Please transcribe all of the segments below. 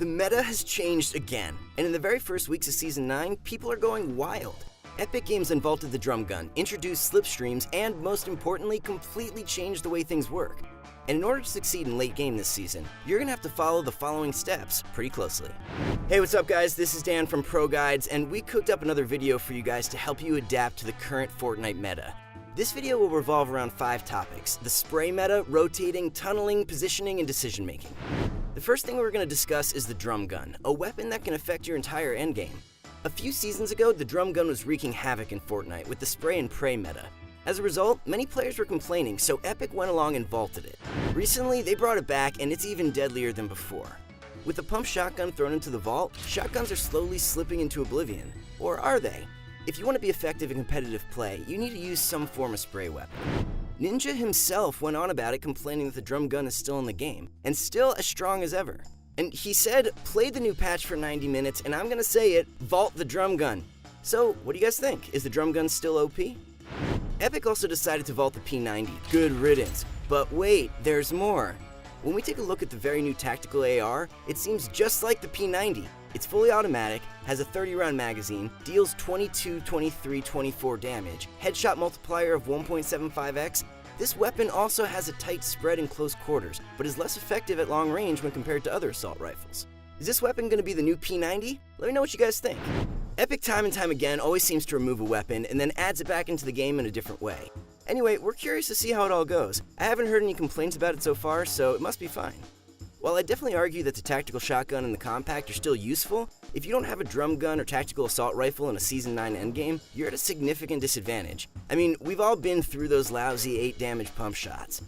The meta has changed again, and in the very first weeks of Season 9, people are going wild. Epic Games unvaulted the drum gun, introduced slipstreams, and most importantly, completely changed the way things work. And in order to succeed in late game this season, you're gonna have to follow the following steps pretty closely. Hey, what's up guys? This is Dan from Pro Guides, and we cooked up another video for you guys to help you adapt to the current Fortnite meta. This video will revolve around 5 topics: the spray meta, rotating, tunneling, positioning, and decision making. The first thing we're going to discuss is the drum gun, a weapon that can affect your entire endgame. A few seasons ago, the drum gun was wreaking havoc in Fortnite with the spray and pray meta. As a result, many players were complaining, so Epic went along and vaulted it. Recently, they brought it back, and it's even deadlier than before. With the pump shotgun thrown into the vault, shotguns are slowly slipping into oblivion. Or are they? If you want to be effective in competitive play, you need to use some form of spray weapon. Ninja himself went on about it, complaining that the drum gun is still in the game, and still as strong as ever. And he said, play the new patch for 90 minutes, and I'm gonna say it, vault the drum gun. So, what do you guys think? Is the drum gun still OP? Epic also decided to vault the P90. Good riddance. But wait, there's more. When we take a look at the very new tactical AR, it seems just like the P90. It's fully automatic, has a 30-round magazine, deals 22, 23, 24 damage, headshot multiplier of 1.75x. This weapon also has a tight spread in close quarters, but is less effective at long range when compared to other assault rifles. Is this weapon going to be the new P90? Let me know what you guys think. Epic time and time again always seems to remove a weapon and then adds it back into the game in a different way. Anyway, we're curious to see how it all goes. I haven't heard any complaints about it so far, so it must be fine. While I definitely argue that the tactical shotgun and the compact are still useful, if you don't have a drum gun or tactical assault rifle in a Season 9 endgame, you're at a significant disadvantage. I mean, we've all been through those lousy 8 damage pump shots.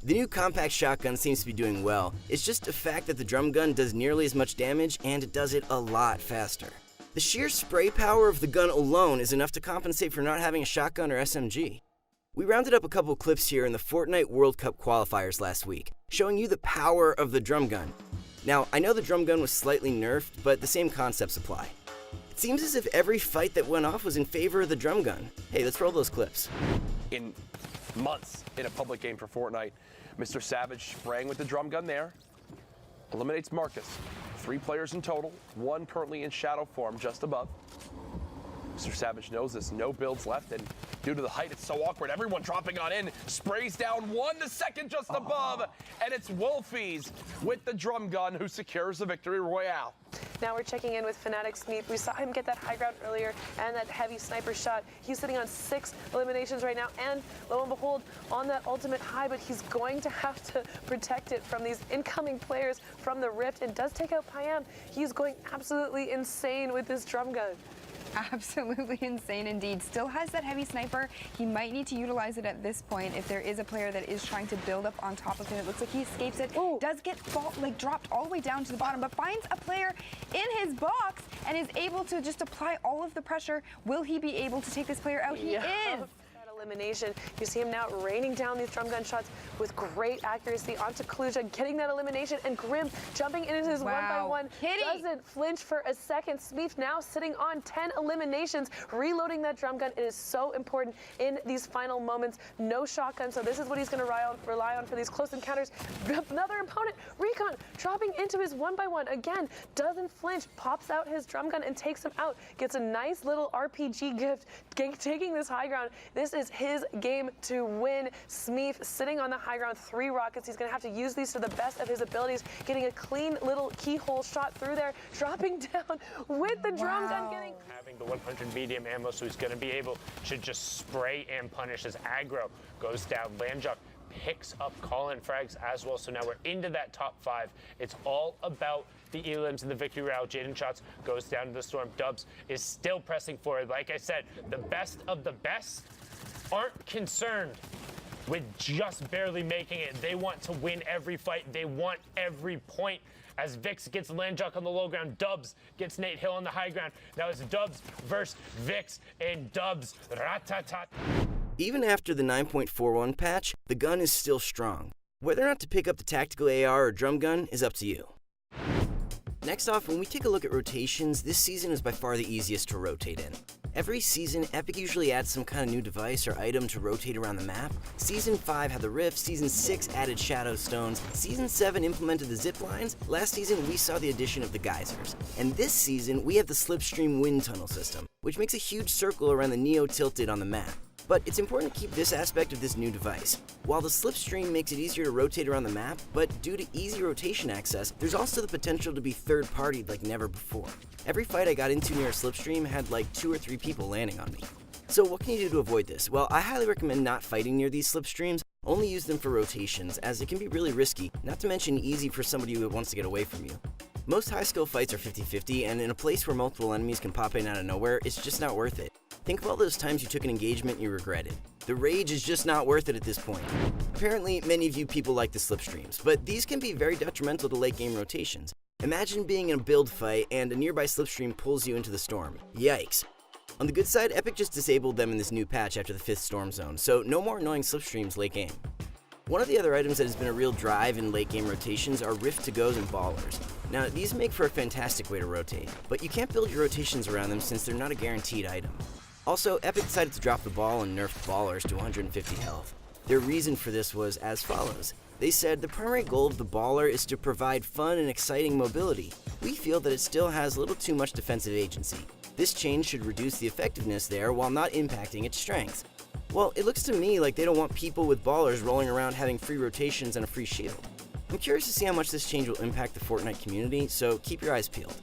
The new compact shotgun seems to be doing well. It's just a fact that the drum gun does nearly as much damage, and it does it a lot faster. The sheer spray power of the gun alone is enough to compensate for not having a shotgun or SMG. We rounded up a couple clips here in the Fortnite World Cup qualifiers last week, showing you the power of the drum gun. Now, I know the drum gun was slightly nerfed, but the same concepts apply. It seems as if every fight that went off was in favor of the drum gun. Hey, let's roll those clips. In months in a public game for Fortnite, Mr. Savage spraying with the drum gun there, eliminates Marcus. 3 players in total, 1 currently in shadow form just above. Mr. Savage knows this, no builds left, and due to the height, it's so awkward. Everyone dropping on in, sprays down 1 the second just above, and it's Wolfies with the drum gun who secures the victory royale. Now we're checking in with Fnatic Smeep. We saw him get that high ground earlier and that heavy sniper shot. He's sitting on 6 eliminations right now, and lo and behold, on that ultimate high, but he's going to have to protect it from these incoming players from the Rift, and does take out Payam. He's going absolutely insane with this drum gun. Absolutely insane indeed. Still has that heavy sniper. He might need to utilize it at this point if there is a player that is trying to build up on top of him. It looks like he escapes it. Ooh. Does get dropped all the way down to the bottom, but finds a player in his box and is able to just apply all of the pressure. Will he be able to take this player out? He is. Elimination. You see him now raining down these drum gun shots with great accuracy onto Kaluja, getting that elimination, and Grim jumping into his 1-by-1. Doesn't flinch for a second. Smeef now sitting on 10 eliminations, reloading that drum gun. It is so important in these final moments. No shotgun, so this is what he's going to rely on for these close encounters. Another opponent, Recon, dropping into his 1-by-1 again, doesn't flinch, pops out his drum gun and takes him out. Gets a nice little RPG gift, taking this high ground. This is his game to win. Smeef sitting on the high ground, 3 rockets. He's going to have to use these to the best of his abilities, getting a clean little keyhole shot through there, dropping down with the drum gun, getting... Having the 100 medium ammo, so he's going to be able to just spray and punish his aggro. Goes down, Landjuck picks up call-in frags as well, so now we're into that top 5. It's all about the elims and the victory route. Jaden Shots goes down to the storm. Dubs is still pressing forward. Like I said, the best of the best aren't concerned with just barely making it. They want to win every fight. They want every point. As Vix gets Landjuck on the low ground, Dubs gets Nate Hill on the high ground. Now it's Dubs versus Vix, and Dubs ratatat. Even after the 9.41 patch, the gun is still strong. Whether or not to pick up the tactical AR or drum gun is up to you. Next off, when we take a look at rotations, this season is by far the easiest to rotate in. Every season, Epic usually adds some kind of new device or item to rotate around the map. Season 5 had the rift, Season 6 added shadow stones, Season 7 implemented the zip lines, last season we saw the addition of the geysers. And this season, we have the slipstream wind tunnel system, which makes a huge circle around the Neo tilted on the map. But it's important to keep this aspect of this new device. While the slipstream makes it easier to rotate around the map, but due to easy rotation access, there's also the potential to be third-partied like never before. Every fight I got into near a slipstream had like 2 or 3 people landing on me. So what can you do to avoid this? Well, I highly recommend not fighting near these slipstreams, only use them for rotations, as it can be really risky, not to mention easy for somebody who wants to get away from you. Most high-skill fights are 50-50, and in a place where multiple enemies can pop in out of nowhere, it's just not worth it. Think of all those times you took an engagement you regretted. The rage is just not worth it at this point. Apparently, many of you people like the slipstreams, but these can be very detrimental to late game rotations. Imagine being in a build fight and a nearby slipstream pulls you into the storm. Yikes. On the good side, Epic just disabled them in this new patch after the 5th storm zone, so no more annoying slipstreams late game. One of the other items that has been a real drive in late game rotations are rift to-goes and ballers. Now, these make for a fantastic way to rotate, but you can't build your rotations around them since they're not a guaranteed item. Also, Epic decided to drop the ball and nerfed ballers to 150 health. Their reason for this was as follows. They said the primary goal of the baller is to provide fun and exciting mobility. We feel that it still has a little too much defensive agency. This change should reduce the effectiveness there while not impacting its strength. Well, it looks to me like they don't want people with ballers rolling around having free rotations and a free shield. I'm curious to see how much this change will impact the Fortnite community, so keep your eyes peeled.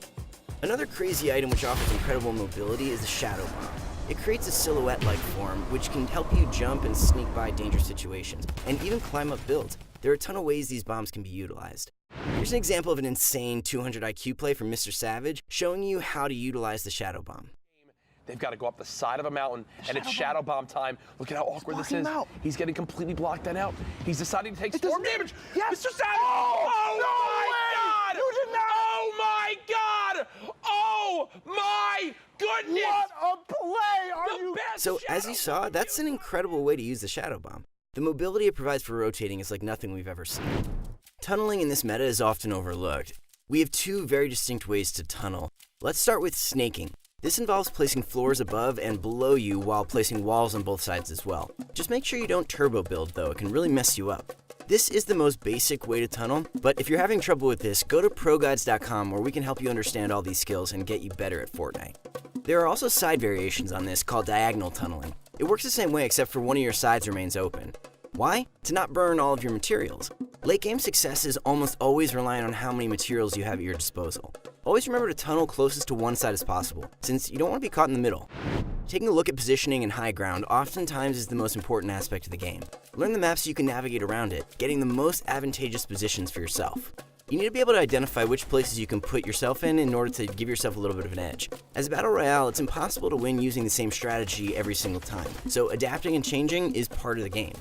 Another crazy item which offers incredible mobility is the Shadow Bomb. It creates a silhouette-like form, which can help you jump and sneak by dangerous situations, and even climb up builds. There are a ton of ways these bombs can be utilized. Here's an example of an insane 200 IQ play from Mr. Savage, showing you how to utilize the Shadow Bomb. They've got to go up the side of a mountain, and it's Shadow Bomb time. Look at how awkward this is. He's getting completely blocked and out. He's deciding to take storm damage. Yes. Mr. Savage! Oh my God! You did not! Oh my God! Oh my goodness! What a play! Are you? So as you saw, that's an incredible way to use the Shadow Bomb. The mobility it provides for rotating is like nothing we've ever seen. Tunneling in this meta is often overlooked. We have 2 very distinct ways to tunnel. Let's start with snaking. This involves placing floors above and below you while placing walls on both sides as well. Just make sure you don't turbo build though, it can really mess you up. This is the most basic way to tunnel, but if you're having trouble with this, go to ProGuides.com where we can help you understand all these skills and get you better at Fortnite. There are also side variations on this called diagonal tunneling. It works the same way except for one of your sides remains open. Why? To not burn all of your materials. Late game success is almost always reliant on how many materials you have at your disposal. Always remember to tunnel closest to one side as possible, since you don't want to be caught in the middle. Taking a look at positioning and high ground oftentimes is the most important aspect of the game. Learn the map so you can navigate around it, getting the most advantageous positions for yourself. You need to be able to identify which places you can put yourself in order to give yourself a little bit of an edge. As a battle royale, it's impossible to win using the same strategy every single time, so adapting and changing is part of the game.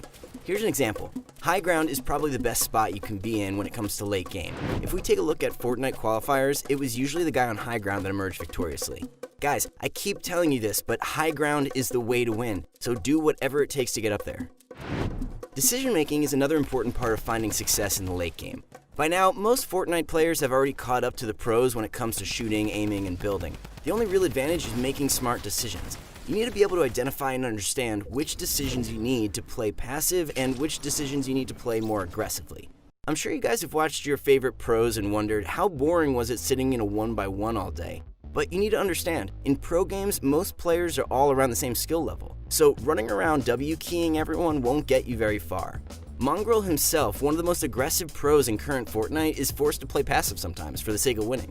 Here's an example. High ground is probably the best spot you can be in when it comes to late game. If we take a look at Fortnite qualifiers, it was usually the guy on high ground that emerged victoriously. Guys, I keep telling you this, but high ground is the way to win, so do whatever it takes to get up there. Decision making is another important part of finding success in the late game. By now, most Fortnite players have already caught up to the pros when it comes to shooting, aiming, and building. The only real advantage is making smart decisions. You need to be able to identify and understand which decisions you need to play passive and which decisions you need to play more aggressively. I'm sure you guys have watched your favorite pros and wondered how boring was it sitting in a 1x1 all day. But you need to understand, in pro games, most players are all around the same skill level. So running around W-keying everyone won't get you very far. Mongrel himself, one of the most aggressive pros in current Fortnite, is forced to play passive sometimes for the sake of winning.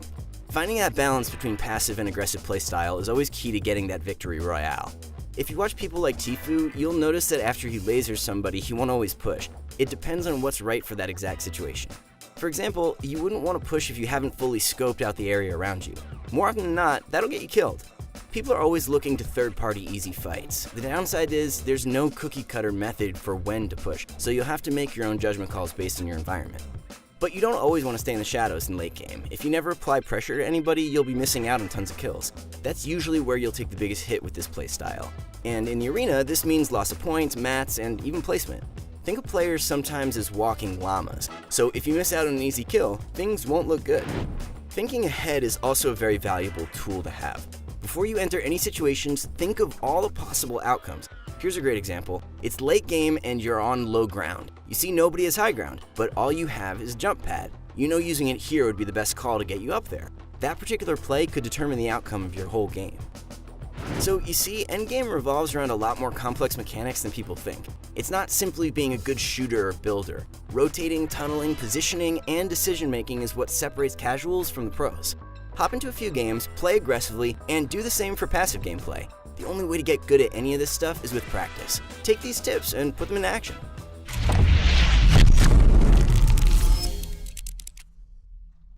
Finding that balance between passive and aggressive playstyle is always key to getting that victory royale. If you watch people like Tfue, you'll notice that after he lasers somebody, he won't always push. It depends on what's right for that exact situation. For example, you wouldn't want to push if you haven't fully scoped out the area around you. More often than not, that'll get you killed. People are always looking to third-party easy fights. The downside is there's no cookie-cutter method for when to push, so you'll have to make your own judgment calls based on your environment. But you don't always want to stay in the shadows in late game. If you never apply pressure to anybody, you'll be missing out on tons of kills. That's usually where you'll take the biggest hit with this playstyle. And in the arena, this means loss of points, mats, and even placement. Think of players sometimes as walking llamas, so if you miss out on an easy kill, things won't look good. Thinking ahead is also a very valuable tool to have. Before you enter any situations, think of all the possible outcomes. Here's a great example. It's late game and you're on low ground. You see nobody has high ground, but all you have is jump pad. You know using it here would be the best call to get you up there. That particular play could determine the outcome of your whole game. So you see, endgame revolves around a lot more complex mechanics than people think. It's not simply being a good shooter or builder. Rotating, tunneling, positioning, and decision making is what separates casuals from the pros. Hop into a few games, play aggressively, and do the same for passive gameplay. The only way to get good at any of this stuff is with practice. Take these tips and put them into action.